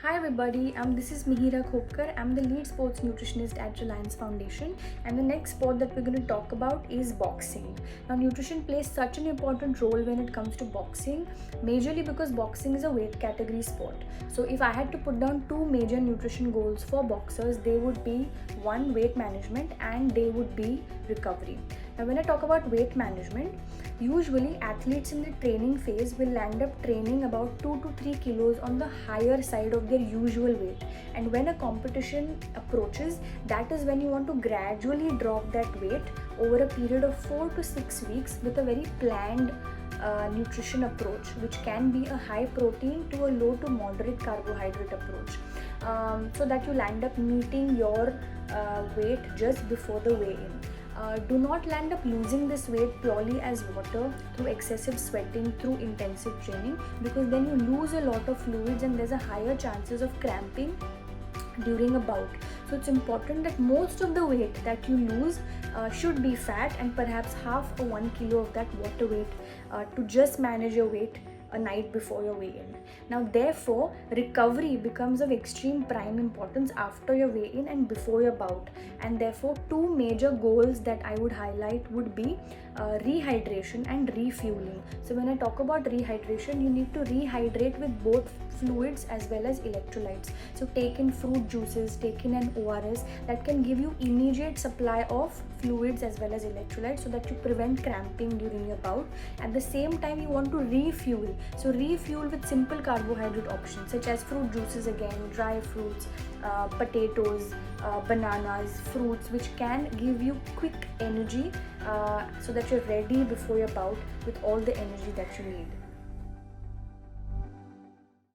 Hi everybody, this is Mihira Khopkar. I'm the lead sports nutritionist at Reliance Foundation, and the next sport that we're going to talk about is boxing. Now, nutrition plays such an important role when it comes to boxing, majorly because boxing is a weight category sport. So, if I had to put down two major nutrition goals for boxers, they would be one, weight management, and they would be recovery. Now, when I talk about weight management, usually athletes in the training phase will land up training about 2 to 3 kilos on the higher side of their usual weight, and when a competition approaches, that is when you want to gradually drop that weight over a period of 4 to 6 weeks with a very planned nutrition approach, which can be a high protein to a low to moderate carbohydrate approach, so that you land up meeting your weight just before the weigh-in. Do not land up losing this weight purely as water through excessive sweating through intensive training, because then you lose a lot of fluids and there's a higher chances of cramping during a bout. So it's important that most of the weight that you lose should be fat, and perhaps half or 1 kilo of that water weight to just manage your weight a night before your weigh-in. Now, therefore, recovery becomes of extreme prime importance after your weigh-in and before your bout. And therefore, two major goals that I would highlight would be rehydration and refueling. So when I talk about rehydration, you need to rehydrate with both fluids as well as electrolytes. So take in fruit juices, take in an ORS that can give you immediate supply of fluids as well as electrolytes, so that you prevent cramping during your bout. At the same time, you want to refuel. So refuel with simple carbohydrate options such as fruit juices, again, dry fruits, potatoes, bananas, fruits, which can give you quick energy so that you're ready before your bout with all the energy that you need.